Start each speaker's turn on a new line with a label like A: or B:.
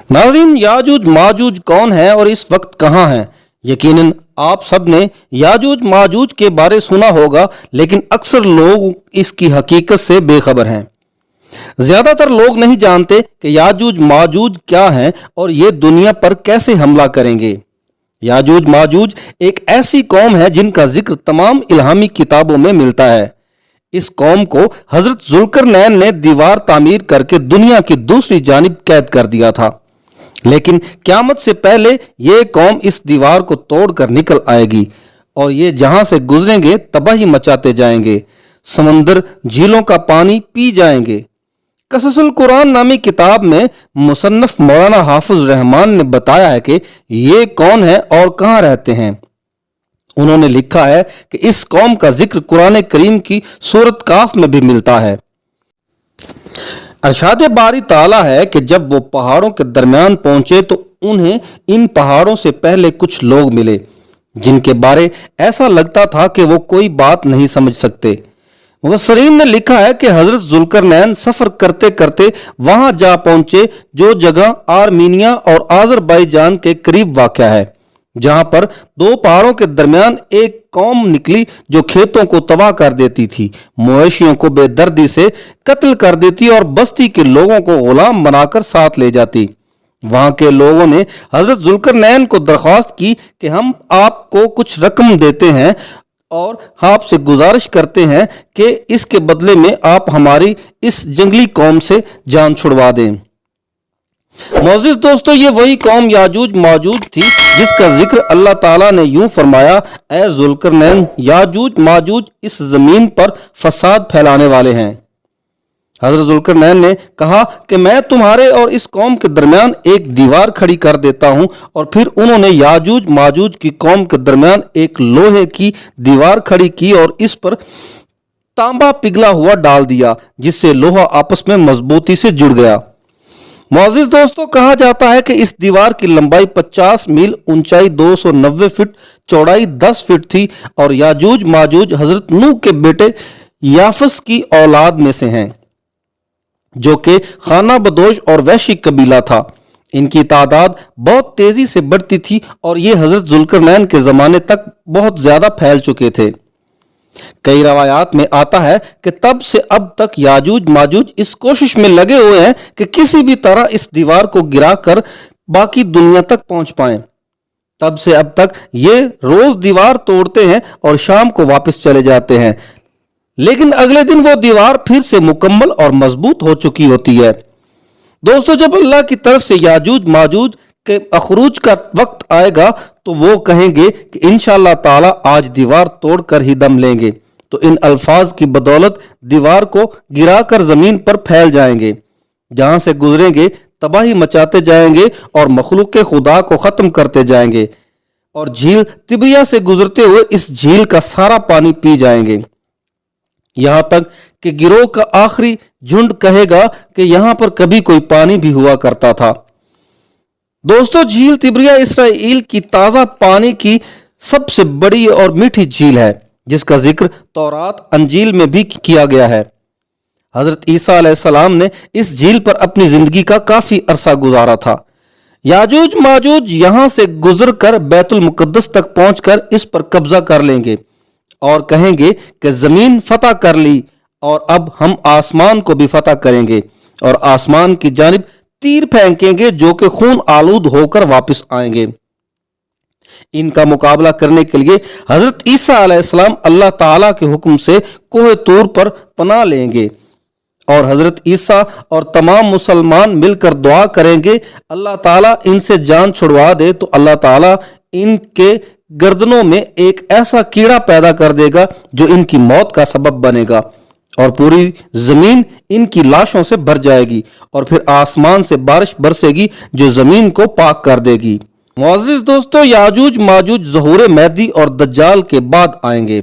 A: नाज़रीन, याजूज माजूज कौन है और इस वक्त कहाँ हैं? यकीनन आप सब ने याजूज माजूज के बारे सुना होगा, लेकिन अक्सर लोग इसकी हकीकत से बेखबर हैं। ज्यादातर लोग नहीं जानते कि याजूज माजूज क्या हैं और ये दुनिया पर कैसे हमला करेंगे। याजूज माजूज एक ऐसी कौम है जिनका जिक्र तमाम इल्हामी किताबों में मिलता है। इस कौम को हजरत जुल्करनैन ने दीवार तामीर करके दुनिया की दूसरी जानिब कैद कर दिया था, लेकिन क़यामत से पहले ये कौम इस दीवार को तोड़कर निकल आएगी और ये जहां से गुजरेंगे तबाही मचाते जाएंगे, समंदर झीलों का पानी पी जाएंगे। कससुल कुरान नामी किताब में मुसन्नफ मौलाना हाफिज रहमान ने बताया है कि ये कौन है और कहाँ रहते हैं। उन्होंने लिखा है कि इस कौम का जिक्र कुरान करीम की सूरत काफ में भी मिलता है। अरशाद बारी ताला है कि जब वो पहाड़ों के दरमियान पहुंचे तो उन्हें इन पहाड़ों से पहले कुछ लोग मिले जिनके बारे ऐसा लगता था कि वो कोई बात नहीं समझ सकते। मुफस्सिरीन ने लिखा है कि हजरत जुल्करनैन सफर करते करते वहां जा पहुंचे जो जगह आर्मीनिया और आज़रबाईजान के करीब वाक़या है, जहां पर दो पहाड़ों के दरमियान एक कौम निकली जो खेतों को तबाह कर देती थी, मवेशियों को बेदर्दी से कत्ल कर देती और बस्ती के लोगों को गुलाम बनाकर साथ ले जाती। वहां के लोगों ने हजरत जुल्करनैन को दरख्वास्त की कि हम आपको कुछ रकम देते हैं और आपसे गुजारिश करते हैं कि इसके बदले में आप हमारी इस जंगली कौम से जान छुड़वा दें। मोअज़्ज़िज़ दोस्तों, ये वही कौम याजूज माजूज थी जिसका जिक्र अल्लाह ताला ने यूं फरमाया, ए जुल्करनैन, याजूज माजूज इस जमीन पर फसाद फैलाने वाले हैं। हजरत जुल्करनैन ने कहा कि मैं तुम्हारे और इस कौम के दरमियान एक दीवार खड़ी कर देता हूं, और फिर उन्होंने याजूज माजूज की कौम के दरमियान एक लोहे की दीवार खड़ी की और इस पर तांबा पिघला हुआ डाल दिया जिससे लोहा आपस में मजबूती से जुड़ गया। मुअज़्ज़िज़ दोस्तों, कहा जाता है कि इस दीवार की लंबाई 50 मील, ऊंचाई 290 फीट, चौड़ाई 10 फीट थी और याजूज माजूज हजरत नूह के बेटे याफस की औलाद में से हैं, जो कि खाना बदोश और वैशी कबीला था। इनकी तादाद बहुत तेजी से बढ़ती थी और ये हजरत जुल्करनैन के जमाने तक बहुत ज्यादा फैल चुके थे। कई रवायात में आता है कि तब से अब तक याजूज माजूज इस कोशिश में लगे हुए हैं कि किसी भी तरह इस दीवार को गिराकर बाकी दुनिया तक पहुंच पाएं। तब से अब तक ये रोज दीवार तोड़ते हैं और शाम को वापस चले जाते हैं, लेकिन अगले दिन वो दीवार फिर से मुकम्मल और मजबूत हो चुकी होती है। दोस्तों, जब अल्लाह की तरफ से याजूज माजूज के अखरूज का वक्त आएगा तो वो कहेंगे कि इंशाअल्लाह ताला आज दीवार तोड़कर ही दम लेंगे, तो इन अल्फाज की बदौलत दीवार को गिराकर जमीन पर फैल जाएंगे, जहां से गुजरेंगे तबाही मचाते जाएंगे और मखलूक खुदा को खत्म करते जाएंगे और झील तिब्रिया से गुजरते हुए इस झील का सारा पानी पी जाएंगे, यहां तक कि गिरोह का आखिरी झुंड कहेगा कि यहां पर कभी कोई पानी भी हुआ करता था। दोस्तों, झील तिब्रिया इसराइल की ताज़ा पानी की सबसे बड़ी और मीठी झील है, जिसका जिक्र तौरात अंजील में भी किया गया है। हजरत ईसा अलैहिस्सलाम ने इस झील पर अपनी जिंदगी का काफी अरसा गुजारा था। याजूज माजूज यहां से गुजरकर बैतुल मुकद्दस तक पहुंचकर इस पर कब्जा कर लेंगे और कहेंगे कि जमीन फतह कर ली और अब हम आसमान को भी फतह करेंगे और आसमान की जानिब तीर फेंकेंगे जो कि खून आलूद होकर वापस आएंगे। इनका मुकाबला करने के लिए हजरत ईसा अलैहिस्सलाम अल्लाह ताला के हुक्म से कोहे तूर पर पनाह लेंगे और हजरत ईसा और तमाम मुसलमान मिलकर दुआ करेंगे, अल्लाह ताला इनसे जान छुड़वा दे, तो अल्लाह ताला इनके गर्दनों में एक ऐसा कीड़ा पैदा कर देगा जो इनकी मौत का सबब बनेगा और पूरी जमीन इनकी लाशों से भर जाएगी और फिर आसमान से बारिश बरसेगी जो जमीन को पाक कर देगी। मुअज़्ज़िज़ दोस्तों, याजूज माजूज ज़हूर महदी और दज्जाल के बाद आएंगे।